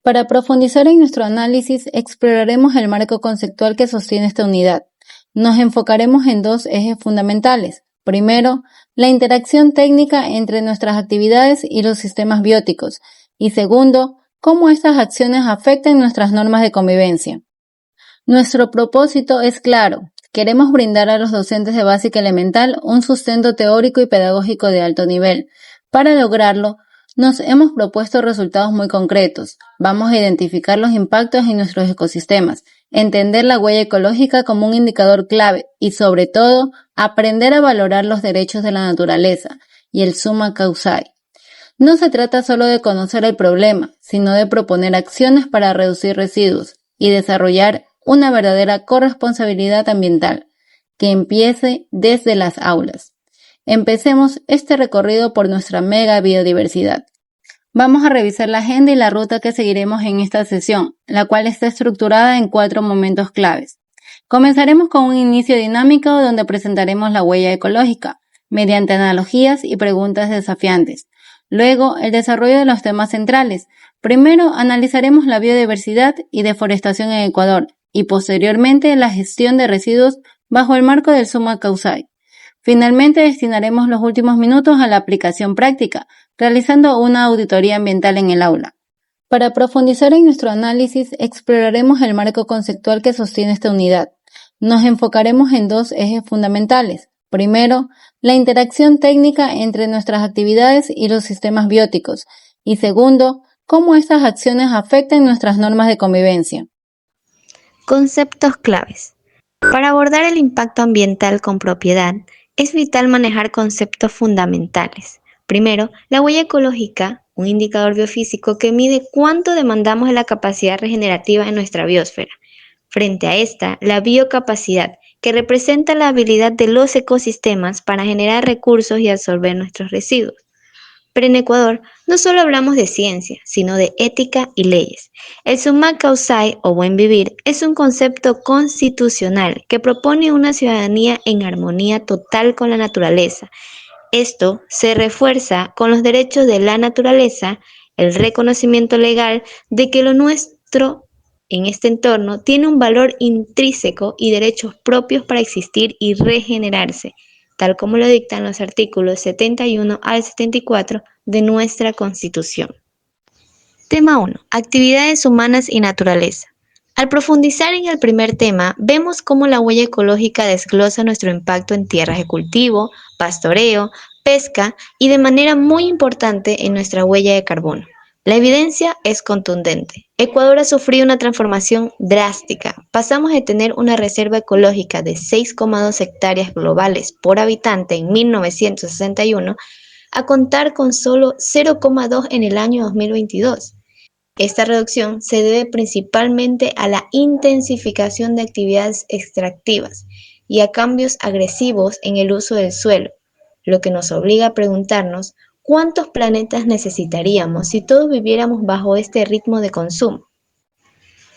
Para profundizar en nuestro análisis, exploraremos el marco conceptual que sostiene esta unidad. Nos enfocaremos en dos ejes fundamentales. Primero, la interacción técnica entre nuestras actividades y los sistemas bióticos. Y segundo, cómo estas acciones afectan nuestras normas de convivencia. Nuestro propósito es claro. Queremos brindar a los docentes de básica elemental un sustento teórico y pedagógico de alto nivel. Para lograrlo, nos hemos propuesto resultados muy concretos. Vamos a identificar los impactos en nuestros ecosistemas, entender la huella ecológica como un indicador clave y, sobre todo, aprender a valorar los derechos de la naturaleza y el summa causae. No se trata solo de conocer el problema, sino de proponer acciones para reducir residuos y desarrollar una verdadera corresponsabilidad ambiental, que empiece desde las aulas. Empecemos este recorrido por nuestra mega biodiversidad. Vamos a revisar la agenda y la ruta que seguiremos en esta sesión, la cual está estructurada en 4 momentos claves. Comenzaremos con un inicio dinámico donde presentaremos la huella ecológica, mediante analogías y preguntas desafiantes. Luego, el desarrollo de los temas centrales. Primero, analizaremos la biodiversidad y deforestación en Ecuador, y posteriormente la gestión de residuos bajo el marco del summa causae. Finalmente, destinaremos los últimos minutos a la aplicación práctica, realizando una auditoría ambiental en el aula. Para profundizar en nuestro análisis, exploraremos el marco conceptual que sostiene esta unidad. Nos enfocaremos en dos ejes fundamentales. Primero, la interacción técnica entre nuestras actividades y los sistemas bióticos. Y segundo, cómo estas acciones afectan nuestras normas de convivencia. Conceptos claves. Para abordar el impacto ambiental con propiedad, es vital manejar conceptos fundamentales. Primero, la huella ecológica, un indicador biofísico que mide cuánto demandamos de la capacidad regenerativa en nuestra biosfera. Frente a esta, la biocapacidad, que representa la habilidad de los ecosistemas para generar recursos y absorber nuestros residuos. Pero en Ecuador no solo hablamos de ciencia, sino de ética y leyes. El summa causae o buen vivir es un concepto constitucional que propone una ciudadanía en armonía total con la naturaleza. Esto se refuerza con los derechos de la naturaleza, el reconocimiento legal de que lo nuestro en este entorno tiene un valor intrínseco y derechos propios para existir y regenerarse, tal como lo dictan los artículos 71 al 74 de nuestra Constitución. Tema 1. Actividades humanas y naturaleza. Al profundizar en el primer tema, vemos cómo la huella ecológica desglosa nuestro impacto en tierras de cultivo, pastoreo, pesca y de manera muy importante en nuestra huella de carbono. La evidencia es contundente. Ecuador ha sufrido una transformación drástica. Pasamos de tener una reserva ecológica de 6,2 hectáreas globales por habitante en 1961 a contar con solo 0,2 en el año 2022. Esta reducción se debe principalmente a la intensificación de actividades extractivas y a cambios agresivos en el uso del suelo, lo que nos obliga a preguntarnos ¿cuántos planetas necesitaríamos si todos viviéramos bajo este ritmo de consumo?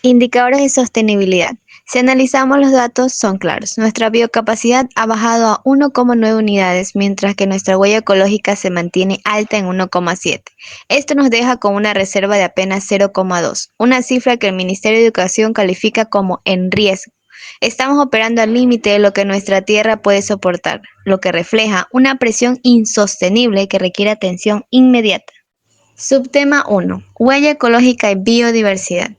Indicadores de sostenibilidad. Si analizamos los datos, son claros. Nuestra biocapacidad ha bajado a 1,9 unidades, mientras que nuestra huella ecológica se mantiene alta en 1,7. Esto nos deja con una reserva de apenas 0,2, una cifra que el Ministerio de Educación califica como en riesgo. Estamos operando al límite de lo que nuestra tierra puede soportar, lo que refleja una presión insostenible que requiere atención inmediata. Subtema 1. Huella ecológica y biodiversidad.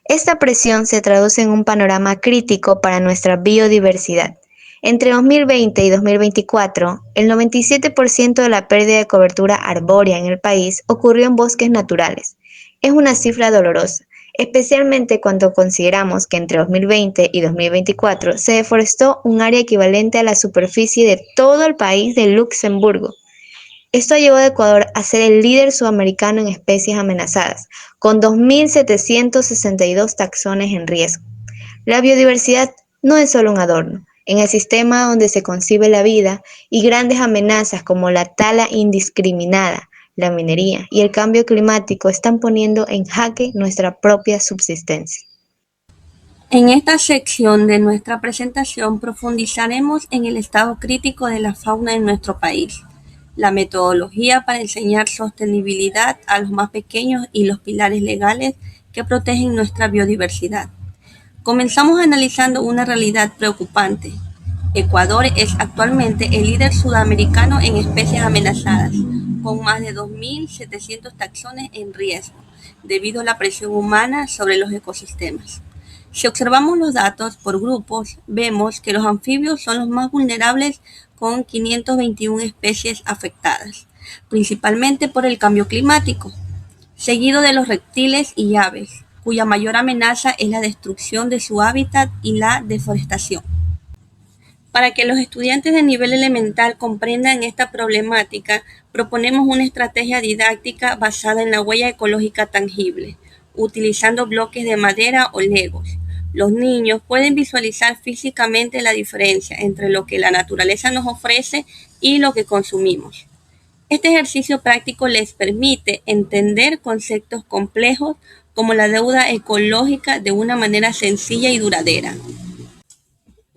Esta presión se traduce en un panorama crítico para nuestra biodiversidad. Entre 2020 y 2024, el 97% de la pérdida de cobertura arbórea en el país ocurrió en bosques naturales. Es una cifra dolorosa, especialmente cuando consideramos que entre 2020 y 2024 se deforestó un área equivalente a la superficie de todo el país de Luxemburgo. Esto llevó a Ecuador a ser el líder sudamericano en especies amenazadas, con 2.762 taxones en riesgo. La biodiversidad no es solo un adorno. En el sistema donde se concibe la vida y grandes amenazas como la tala indiscriminada, la minería y el cambio climático están poniendo en jaque nuestra propia subsistencia. En esta sección de nuestra presentación profundizaremos en el estado crítico de la fauna en nuestro país. la metodología para enseñar sostenibilidad a los más pequeños y los pilares legales que protegen nuestra biodiversidad. Comenzamos analizando una realidad preocupante. Ecuador es actualmente el líder sudamericano en especies amenazadas, con más de 2.700 taxones en riesgo, debido a la presión humana sobre los ecosistemas. Si observamos los datos por grupos, vemos que los anfibios son los más vulnerables con 521 especies afectadas, principalmente por el cambio climático, seguido de los reptiles y aves, cuya mayor amenaza es la destrucción de su hábitat y la deforestación. Para que los estudiantes de nivel elemental comprendan esta problemática, proponemos una estrategia didáctica basada en la huella ecológica tangible, utilizando bloques de madera o legos. Los niños pueden visualizar físicamente la diferencia entre lo que la naturaleza nos ofrece y lo que consumimos. Este ejercicio práctico les permite entender conceptos complejos como la deuda ecológica de una manera sencilla y duradera.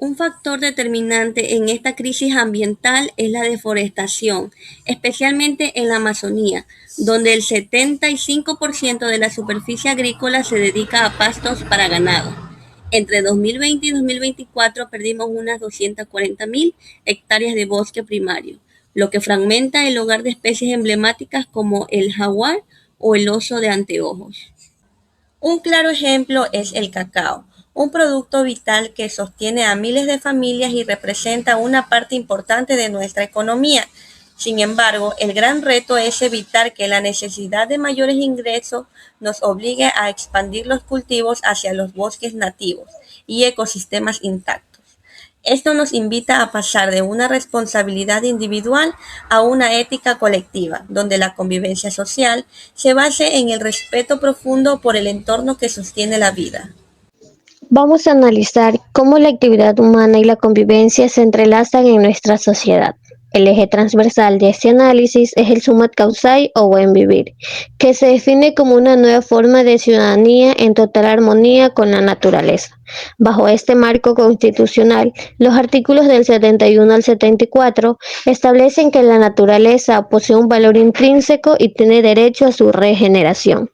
Un factor determinante en esta crisis ambiental es la deforestación, especialmente en la Amazonía, donde el 75% de la superficie agrícola se dedica a pastos para ganado. Entre 2020 y 2024 perdimos unas 240.000 hectáreas de bosque primario, lo que fragmenta el hogar de especies emblemáticas como el jaguar o el oso de anteojos. Un claro ejemplo es el cacao, un producto vital que sostiene a miles de familias y representa una parte importante de nuestra economía. Sin embargo, el gran reto es evitar que la necesidad de mayores ingresos nos obligue a expandir los cultivos hacia los bosques nativos y ecosistemas intactos. Esto nos invita a pasar de una responsabilidad individual a una ética colectiva, donde la convivencia social se base en el respeto profundo por el entorno que sostiene la vida. Vamos a analizar cómo la actividad humana y la convivencia se entrelazan en nuestra sociedad. El eje transversal de este análisis es el Sumat Kawsay o buen vivir, que se define como una nueva forma de ciudadanía en total armonía con la naturaleza. Bajo este marco constitucional, los artículos del 71 al 74 establecen que la naturaleza posee un valor intrínseco y tiene derecho a su regeneración.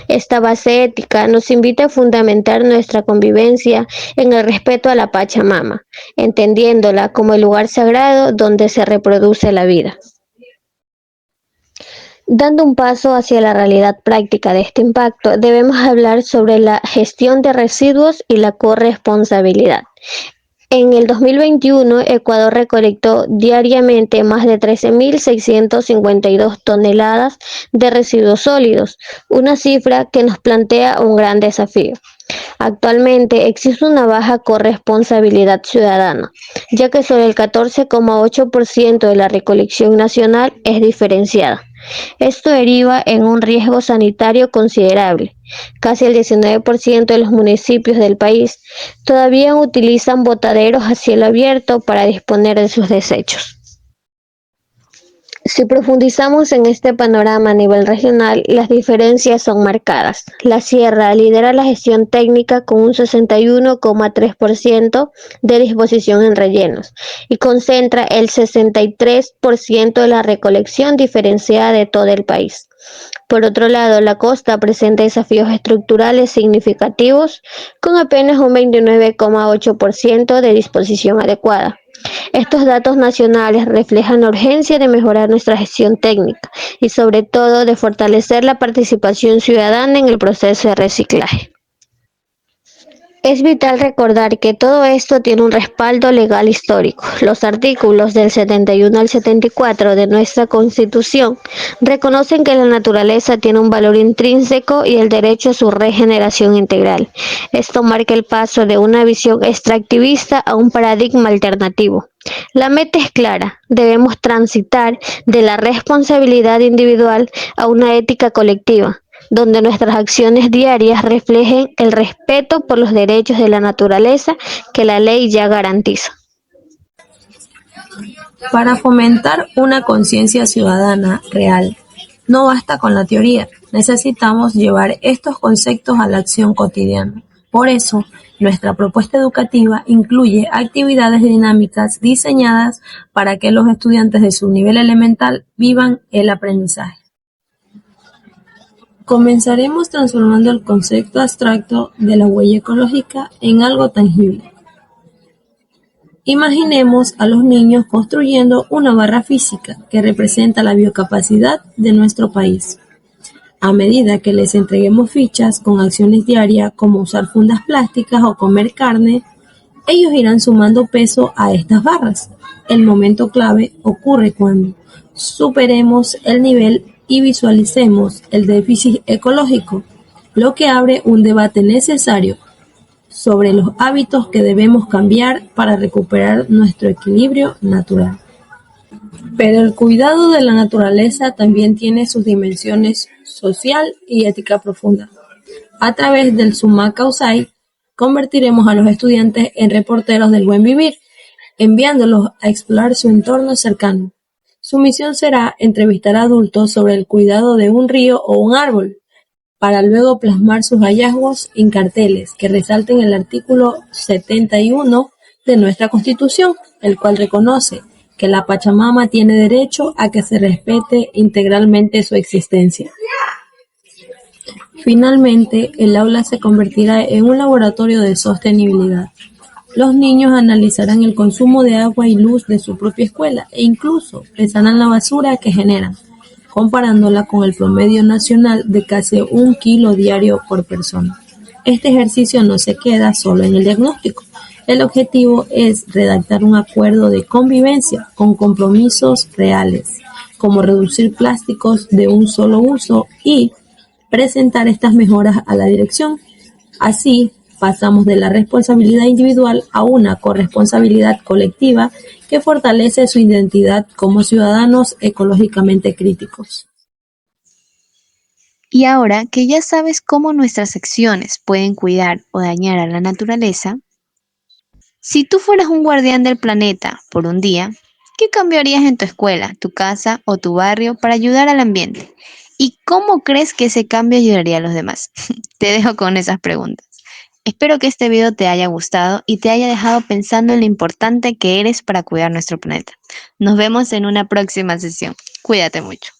Esta base ética nos invita a fundamentar nuestra convivencia en el respeto a la Pachamama, entendiéndola como el lugar sagrado donde se reproduce la vida. Dando un paso hacia la realidad práctica de este impacto, debemos hablar sobre la gestión de residuos y la corresponsabilidad. En el 2021, Ecuador recolectó diariamente más de 13.652 toneladas de residuos sólidos, una cifra que nos plantea un gran desafío. Actualmente existe una baja corresponsabilidad ciudadana, ya que solo el 14,8% de la recolección nacional es diferenciada. Esto deriva en un riesgo sanitario considerable. Casi el 19% de los municipios del país todavía utilizan botaderos a cielo abierto para disponer de sus desechos. Si profundizamos en este panorama a nivel regional, las diferencias son marcadas. La Sierra lidera la gestión técnica con un 61,3% de disposición en rellenos y concentra el 63% de la recolección diferenciada de todo el país. Por otro lado, la costa presenta desafíos estructurales significativos con apenas un 29,8% de disposición adecuada. Estos datos nacionales reflejan la urgencia de mejorar nuestra gestión técnica y sobre todo de fortalecer la participación ciudadana en el proceso de reciclaje. Es vital recordar que todo esto tiene un respaldo legal histórico. Los artículos del 71 al 74 de nuestra Constitución reconocen que la naturaleza tiene un valor intrínseco y el derecho a su regeneración integral. Esto marca el paso de una visión extractivista a un paradigma alternativo. La meta es clara, debemos transitar de la responsabilidad individual a una ética colectiva, donde nuestras acciones diarias reflejen el respeto por los derechos de la naturaleza que la ley ya garantiza. Para fomentar una conciencia ciudadana real, no basta con la teoría, necesitamos llevar estos conceptos a la acción cotidiana. Por eso, nuestra propuesta educativa incluye actividades dinámicas diseñadas para que los estudiantes de su nivel elemental vivan el aprendizaje. Comenzaremos transformando el concepto abstracto de la huella ecológica en algo tangible. Imaginemos a los niños construyendo una barra física que representa la biocapacidad de nuestro país. A medida que les entreguemos fichas con acciones diarias como usar fundas plásticas o comer carne, ellos irán sumando peso a estas barras. El momento clave ocurre cuando superemos el nivel y visualicemos el déficit ecológico, lo que abre un debate necesario sobre los hábitos que debemos cambiar para recuperar nuestro equilibrio natural. Pero el cuidado de la naturaleza también tiene sus dimensiones social y ética profunda. A través del Summa Causai, convertiremos a los estudiantes en reporteros del buen vivir, enviándolos a explorar su entorno cercano. Su misión será entrevistar a adultos sobre el cuidado de un río o un árbol, para luego plasmar sus hallazgos en carteles que resalten el artículo 71 de nuestra Constitución, el cual reconoce que la Pachamama tiene derecho a que se respete integralmente su existencia. Finalmente, el aula se convertirá en un laboratorio de sostenibilidad. Los niños analizarán el consumo de agua y luz de su propia escuela e incluso pesarán la basura que generan, comparándola con el promedio nacional de casi 1 kilo diario por persona. Este ejercicio no se queda solo en el diagnóstico. El objetivo es redactar un acuerdo de convivencia con compromisos reales, como reducir plásticos de un solo uso y presentar estas mejoras a la dirección. Así, pasamos de la responsabilidad individual a una corresponsabilidad colectiva que fortalece su identidad como ciudadanos ecológicamente críticos. Y ahora que ya sabes cómo nuestras acciones pueden cuidar o dañar a la naturaleza, si tú fueras un guardián del planeta por un día, ¿qué cambiarías en tu escuela, tu casa o tu barrio para ayudar al ambiente? ¿Y cómo crees que ese cambio ayudaría a los demás? Te dejo con esas preguntas. Espero que este video te haya gustado y te haya dejado pensando en lo importante que eres para cuidar nuestro planeta. Nos vemos en una próxima sesión. Cuídate mucho.